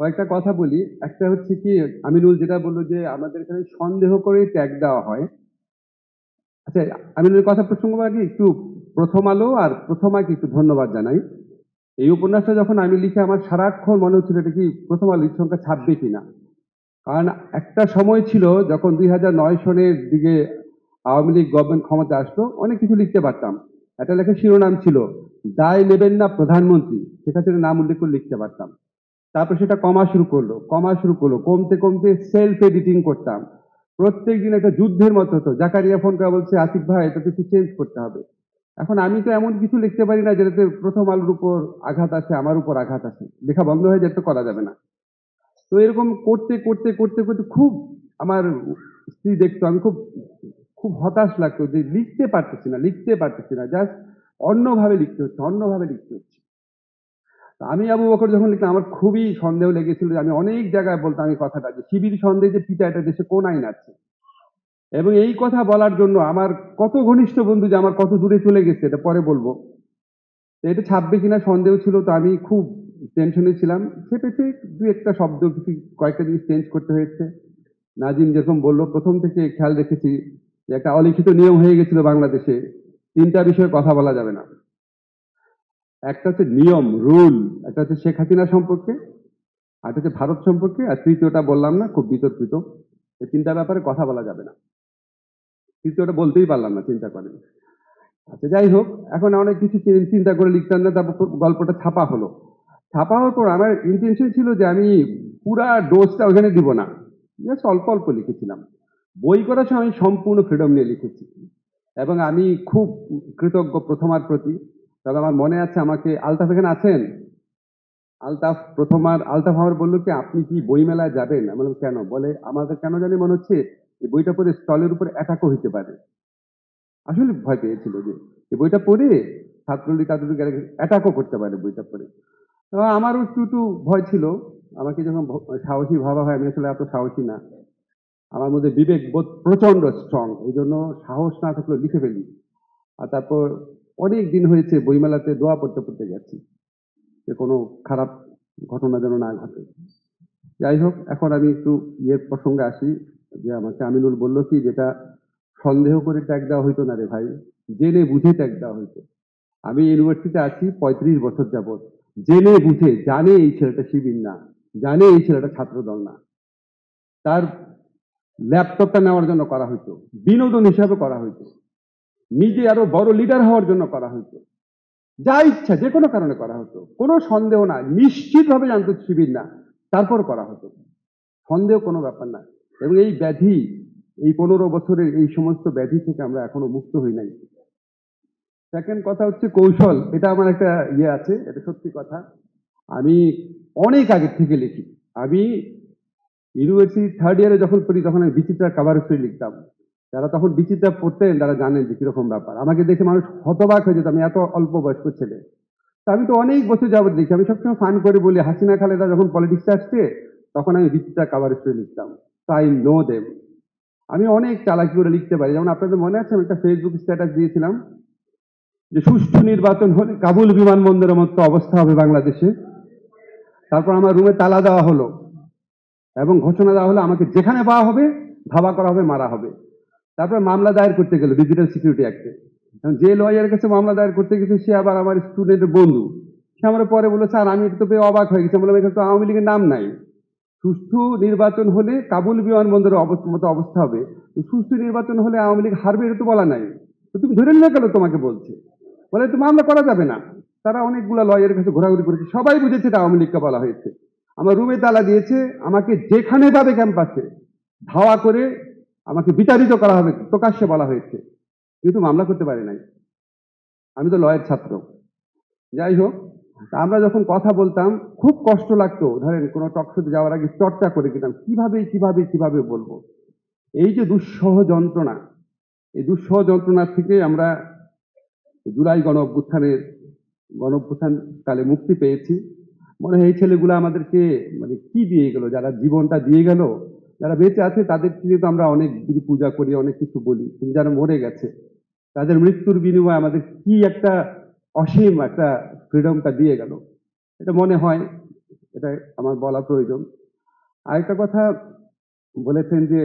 কয়েকটা কথা বলি। একটা হচ্ছে কি, আমিনুল যেটা বললো যে আমাদের এখানে সন্দেহ করে ট্যাগ দেওয়া হয়। আচ্ছা, আমিনুলের কথা প্রসঙ্গ আগে একটু প্রথম আলো আর প্রথম আগে একটু ধন্যবাদ জানাই। এই উপন্যাসটা যখন আমি লিখে আমার সারাক্ষণ মনে হচ্ছিল এটা কি প্রথম আলো সংখ্যা ছাপবে কিনা। কারণ একটা সময় ছিল যখন 2009 সনের দিকে আওয়ামী লীগ গভর্নমেন্ট ক্ষমতা আসলো, অনেক কিছু লিখতে পারতাম। একটা লেখা শিরোনাম ছিল, দায় নেবেন না প্রধানমন্ত্রী, সেখানে নাম উল্লেখ করে লিখতে পারতাম। তারপর সেটা কমা শুরু করলো, কমতে কমতে সেলফ এডিটিং করতাম। প্রত্যেক দিন একটা যুদ্ধের মতো হতো। জাকারিয়া ফোন করে বলছে, আসিফ ভাই এটা তো একটু চেঞ্জ করতে হবে। এখন আমি তো এমন কিছু লিখতে পারি না যেটাতে প্রথম আলোর উপর আঘাত আসে, আমার উপর আঘাত আসে, লেখা বন্ধ হয়ে যেতে করা যাবে না। তো এরকম করতে করতে করতে করতে খুব আমার স্ত্রী দেখতো, আমি খুব খুব হতাশ লাগতো যে লিখতে পারতেছি না, জাস্ট অন্যভাবে লিখতে হচ্ছে। আমি আবু বকর যখন লিখলাম আমার খুবই সন্দেহ লেগেছিল যে আমি অনেক জায়গায় বলতাম এই কথাটা যে শিবির সন্দেহে যে পিতা এটা দেশে কোন আইন আছে। এবং এই কথা বলার জন্য আমার কত ঘনিষ্ঠ বন্ধু যে আমার কত দূরে চলে গেছে এটা পরে বলবো। তো এটা ছাপবে কিনা সন্দেহ ছিল, তো আমি খুব টেনশনে ছিলাম। সেপেতে দু একটা শব্দ কিছু কয়েকটা জিনিস চেঞ্জ করতে হয়েছে। নাজিম যেরকম বললো, প্রথম থেকে খেয়াল রেখেছি যে একটা অলিখিত নিয়ম হয়ে গেছিল বাংলাদেশে, তিনটা বিষয়ে কথা বলা যাবে না। একটা হচ্ছে নিয়ম, রুল। একটা হচ্ছে শেখ হাসিনা সম্পর্কে, আর হচ্ছে ভারত সম্পর্কে, আর তৃতীয়টা বললাম না, খুব বিতর্কিত। এই তিনটা ব্যাপারে কথা বলা যাবে না। তৃতীয়টা বলতেই পারলাম না, চিন্তা করেন। আচ্ছা, যাই হোক, এখন অনেক কিছু চিন্তা করে লিখতাম না, তারপর গল্পটা ছাপা হলো। ছাপা হওয়ার পর আমার ইন্টেনশন ছিল যে আমি পুরা ডোজটা ওখানে দিব না, জাস্ট অল্প অল্প লিখেছিলাম। বই করার সময় আমি সম্পূর্ণ ফ্রিডম নিয়ে লিখেছি, এবং আমি খুব কৃতজ্ঞ প্রথমার প্রতি। তবে আমার মনে আছে, আমাকে আলতাফ এখানে আছেন, আলতাফ আমার বললো কি, আপনি কি বই মেলায় যাবেন? আমি বললাম কেন? বলে আমাদের কেন জানি মনে হচ্ছে এই বইটা পড়ে স্টলের উপর অ্যাটাকও হইতে পারে। আসলে ভয় পেয়েছিল যে এই বইটা পড়ে ছাত্রলীগ তাদের অ্যাটাকও করতে পারে বইটা পড়ে। তো আমারও একটু একটু ভয় ছিল। আমাকে যখন সাহসী ভাবা হয়, আমি আসলে এত সাহসী না। আমার মধ্যে বিবেক বোধ প্রচন্ড স্ট্রং, এই জন্য সাহস না থাকলেও লিখে ফেলি। আর তারপর অনেক দিন হয়েছে বইমেলাতে দোয়া পড়তে পড়তে গেছি যে কোনো খারাপ ঘটনা যেন না ঘটে। যাই হোক, এখন আমি একটু ইয়ের প্রসঙ্গে আসি। যে আমাকে আমিনুল বলল কি, যেটা সন্দেহ করে ট্যাগ দেওয়া হইতো না রে ভাই, জেনে বুঝে ট্যাগ দেওয়া হইতো। আমি ইউনিভার্সিটিতে আছি 35 বছর যাবত, জেনে বুঝে, জানে এই ছেলেটা শিবির না, জানে এই ছেলেটা ছাত্রদল না, তার ল্যাপটপটা নেওয়ার জন্য করা হইতো, বিনোদন হিসাবে করা হইতো, নিজে আরো বড় লিডার হওয়ার জন্য করা হইতো, যা ইচ্ছা যে কোনো কারণে করা হতো, কোনো সন্দেহ না, নিশ্চিতভাবে জানতো শিবির না, তারপর করা হতো। সন্দেহ কোনো ব্যাপার না। এবং এই ব্যাধি, এই 15 বছরের এই সমস্ত ব্যাধি থেকে আমরা এখনো মুক্ত হই নাই। সেকেন্ড কথা হচ্ছে কৌশল। এটা আমার একটা ইয়ে আছে, এটা সত্যি কথা। আমি অনেক আগের থেকে লিখি। আমি ইউনিভার্সিটি থার্ড ইয়ারে যখন পড়ি, তখন আমি বিচিত্রা কাভার স্টোরি লিখতাম। যারা তখন বিচিত্রা পড়তেন তারা জানেন যে কিরকম ব্যাপার। আমাকে দেখে মানুষ হতবাক হয়ে যেত, আমি এত অল্প বয়স্ক ছেলে। তা আমি তো অনেক বছর যাবত দেখি। আমি সবসময় ফান করে বলি, হাসিনা খালেদা যখন পলিটিক্সে আসছে তখন আমি বিচিত্রা কাভার স্টোরি লিখতাম। I know them. আমি অনেক চালাকি করে লিখতে পারি। যেমন আপনাদের মনে আছে, আমি একটা ফেসবুক স্ট্যাটাস দিয়েছিলাম যে সুষ্ঠু নির্বাচন হলে কাবুল বিমানবন্দরের মতো অবস্থা হবে বাংলাদেশে। তারপর আমার রুমে তালা দেওয়া হলো এবং ঘোষণা দেওয়া হলো আমাকে যেখানে পাওয়া হবে ধাওয়া করা হবে, মারা হবে। তারপর মামলা দায়ের করতে গেল ডিজিটাল সিকিউরিটি অ্যাক্টে। যে লয়ারের কাছে মামলা দায়ের করতে গেছে সে আবার আমার স্টুডেন্টের বন্ধু। সে আমার পরে বললো, স্যার আমি এটা তো পেয়ে অবাক হয়ে গেছি। বললাম, এখানে তো আওয়ামী লীগের নাম নাই। সুষ্ঠু নির্বাচন হলে কাবুল বিমানবন্দরের মতো অবস্থা হবে। সুষ্ঠু নির্বাচন হলে আওয়ামী লীগ হারবে, এটা তো বলা নাই। তো তুমি ধরে নিলে কেন? তোমাকে বলছে। বলে তো মামলা করা যাবে না। তারা অনেকগুলো লয়ারের কাছে ঘোরাঘুরি করেছে, সবাই বুঝেছে এটা আওয়ামী লীগকে বলা হয়েছে। আমার রুমে তালা দিয়েছে, আমাকে যেখানে পাবে ক্যাম্পাসে ধাওয়া করে আমাকে বিতাড়িত করা হবে প্রকাশ্যে বলা হয়েছে, কিন্তু মামলা করতে পারে নাই। আমি তো লয়ের ছাত্র। যাই হোক, তা আমরা যখন কথা বলতাম খুব কষ্ট লাগতো। ধরেন কোনো টকশোতে যাওয়ার আগে চর্চা করে দিতাম কিভাবে কিভাবে কিভাবে বলবো। এই যে দুঃসহ যন্ত্রণা, এই দুঃসহ যন্ত্রণা থেকে আমরা জুলাই গণ অভ্যুত্থান কালে মুক্তি পেয়েছি। মনে হয় এই ছেলেগুলো আমাদেরকে মানে কি দিয়ে গেল, যারা জীবনটা দিয়ে গেল, যারা বেঁচে আছে তাদের থেকে তো আমরা অনেক কিছু পূজা করি, অনেক কিছু বলি, কিন্তু যারা মরে গেছে তাদের মৃত্যুর বিনিময়ে আমাদের কি একটা অসীম একটা ফ্রিডমটা দিয়ে গেল। এটা মনে হয়, এটা এটা আমার বলা প্রয়োজন। আরেকটা কথা বলেছেন যে